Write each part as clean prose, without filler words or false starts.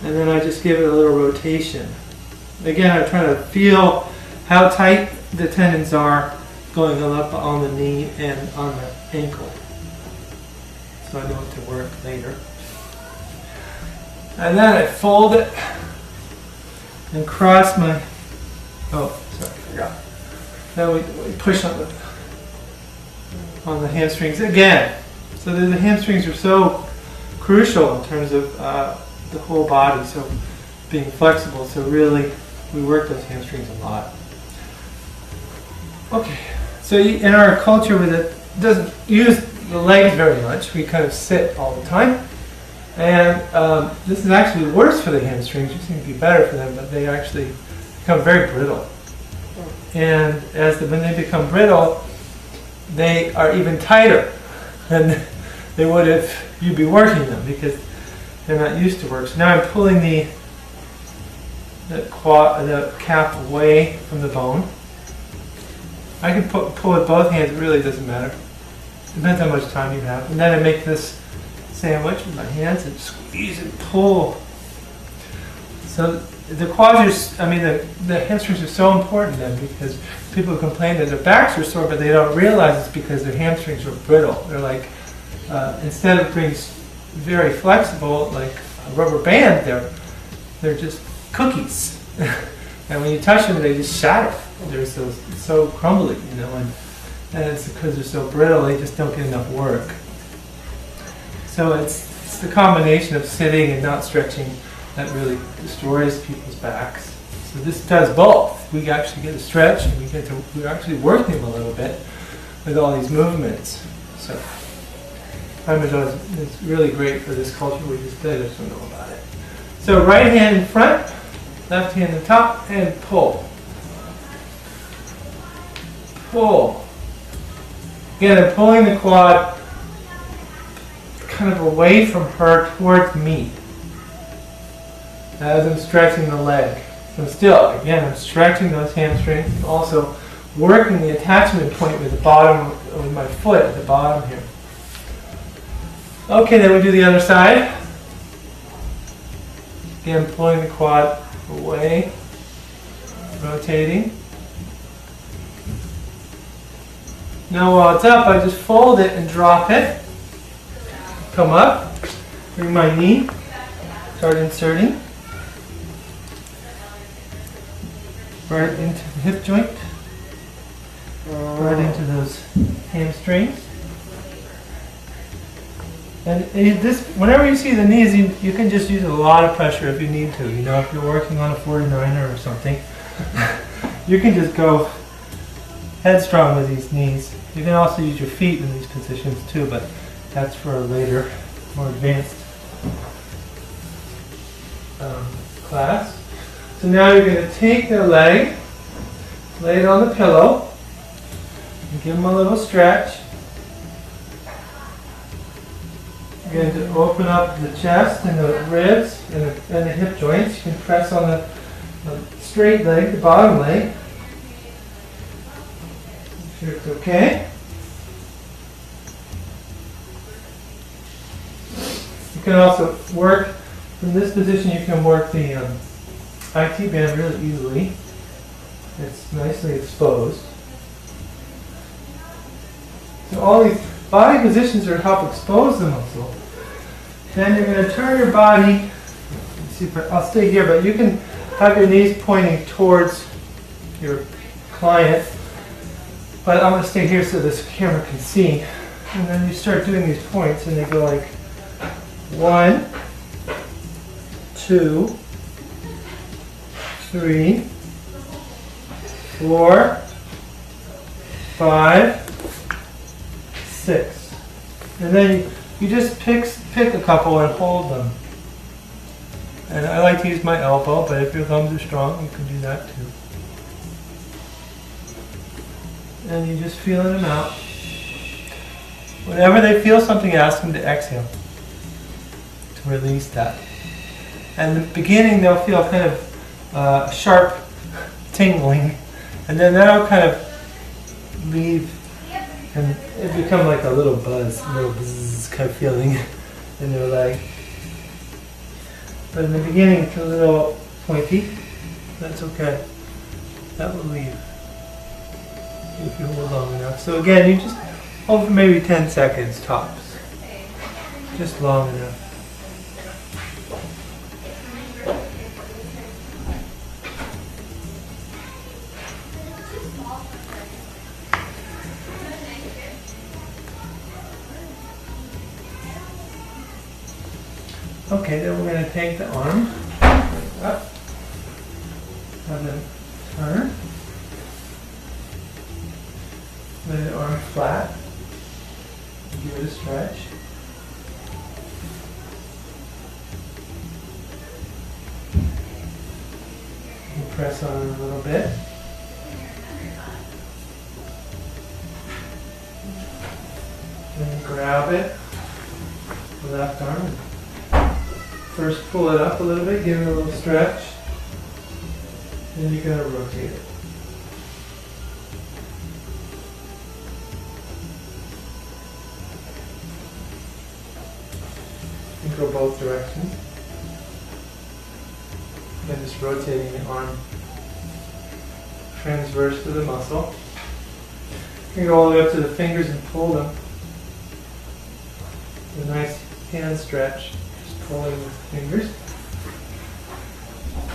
and then I just give it a little rotation. Again, I'm trying to feel how tight the tendons are going up on the knee and on the ankle, so I know what to work later. And then I fold it and cross my, oh, sorry, I forgot. Then we push on the hamstrings again. So the hamstrings are so crucial in terms of the whole body, so being flexible. So really, we work those hamstrings a lot. Okay, so in our culture with it, doesn't use the legs very much. We kind of sit all the time. And this is actually worse for the hamstrings. You seem to be better for them, but they actually become very brittle. And when they become brittle, they are even tighter than they would if you'd be working them, because they're not used to work. So now I'm pulling the calf away from the bone. I can pull with both hands. It really doesn't matter. Depends how much time you have. And then I make this sandwich with my hands and squeeze and pull. So the quads are, the hamstrings are so important then, because people complain that their backs are sore, but they don't realize it's because their hamstrings are brittle. They're like, instead of being very flexible like a rubber band, they're just cookies. And when you touch them, they just shatter. They're so crumbly, and it's because they're so brittle, they just don't get enough work. So it's the combination of sitting and not stretching that really destroys people's backs. So this does both. We actually get a stretch, and we're actually working them a little bit with all these movements. So Parmesan is really great for this culture we just did, if you know about it. So right hand in front, left hand on top, and pull. Pull. Again, I'm pulling the quad kind of away from her towards me as I'm stretching the leg. So still, again, I'm stretching those hamstrings, also working the attachment point with the bottom, with my foot at the bottom here. Okay, then we do the other side. Again, pulling the quad away, rotating. Now while it's up, I just fold it and drop it. Come up, bring my knee, start inserting. Right into the hip joint, right into those hamstrings. And whenever you see the knees, you can just use a lot of pressure if you need to. If you're working on a 49er or something, you can just go headstrong with these knees. You can also use your feet in these positions too, but that's for a later, more advanced class. So now you're going to take the leg, lay it on the pillow, and give them a little stretch. You're going to open up the chest and the ribs and the hip joints. You can press on the straight leg, the bottom leg. Make sure it's okay. You can also work, from this position you can work the IT band really easily. It's nicely exposed. So all these body positions are to help expose the muscle. Then you're going to turn your body. Let's see if I'll stay here, but you can have your knees pointing towards your client. But I'm going to stay here so this camera can see. And then you start doing these points, and they go like 1, 2, 3, 4, 5, 6. And then you just pick a couple and hold them. And I like to use my elbow, but if your thumbs are strong, you can do that too. And you just feeling them out. Whenever they feel something, ask them to exhale, to release that. And in the beginning, they'll feel kind of sharp tingling, and then that'll kind of leave, and it become like a little buzz, a little buzz kind of feeling in their leg. But in the beginning it's a little pointy. That's okay. That will leave if you hold long enough. So again, you just hold for maybe 10 seconds tops. Just long enough. Okay, then we're going to take the arm up, have them turn, lay the arm flat, give it a stretch. And press on it a little bit. And grab it, the left arm. First pull it up a little bit, give it a little stretch, then you're going to rotate it. You can go both directions. And just rotating the arm transverse to the muscle. You can go all the way up to the fingers and pull them. A nice hand stretch. Pulling with the fingers.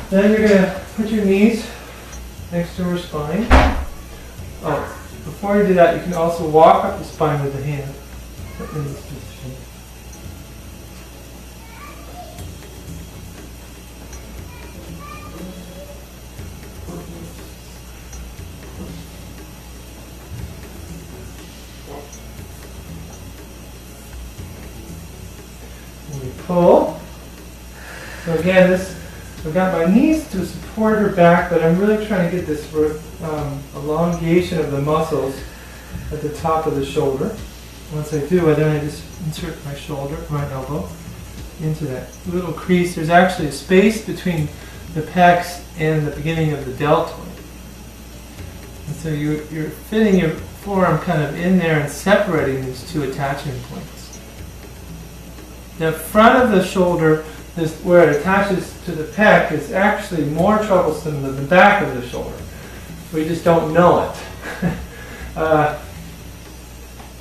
Then you're going to put your knees next to her spine. Oh, before you do that, you can also walk up the spine with the hand in this position. Pull. So again, I've got my knees to support her back, but I'm really trying to get this elongation of the muscles at the top of the shoulder. Once I do, then I just insert my shoulder, my elbow, into that little crease. There's actually a space between the pecs and the beginning of the deltoid. And so you're fitting your forearm kind of in there and separating these two attachment points. The front of the shoulder, where it attaches to the pec, is actually more troublesome than the back of the shoulder. We just don't know it.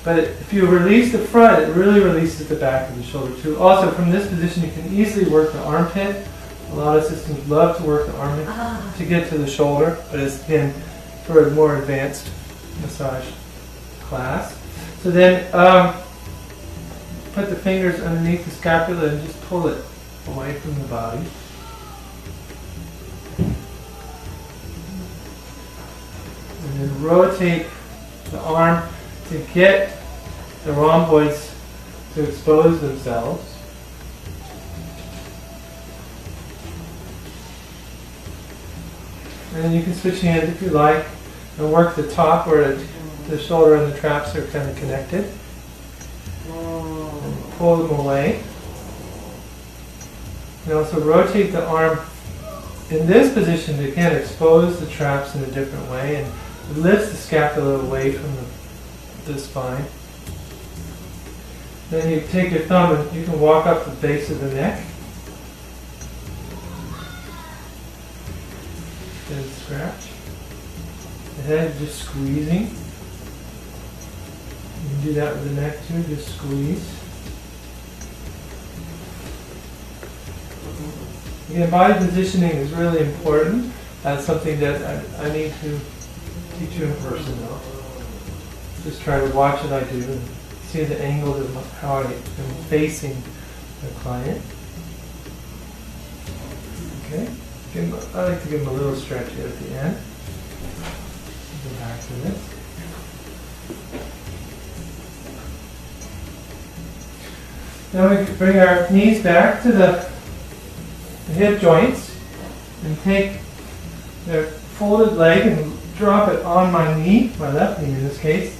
But if you release the front, it really releases the back of the shoulder too. Also, from this position, you can easily work the armpit. A lot of systems love to work the armpit to get to the shoulder, but it's been for a more advanced massage class. So then, put the fingers underneath the scapula and just pull it away from the body. And then rotate the arm to get the rhomboids to expose themselves. And then you can switch hands if you like and work the top where the shoulder and the traps are kind of connected. Pull them away. And also rotate the arm in this position to again expose the traps in a different way, and it lifts the scapula away from the spine. Then you take your thumb and you can walk up the base of the neck. Then scratch. The head just squeezing. You can do that with the neck too, just squeeze. Again, body positioning is really important. That's something that I need to teach you in person though. Just try to watch what I do and see the angle of how I am facing the client. Okay. I like to give them a little stretch here at the end. Go back to this. Now we bring our knees back to the hip joints and take the folded leg and drop it on my knee, my left knee in this case,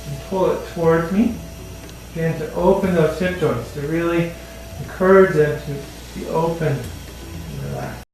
and pull it towards me. Again, to open those hip joints, to really encourage them to be open and relaxed.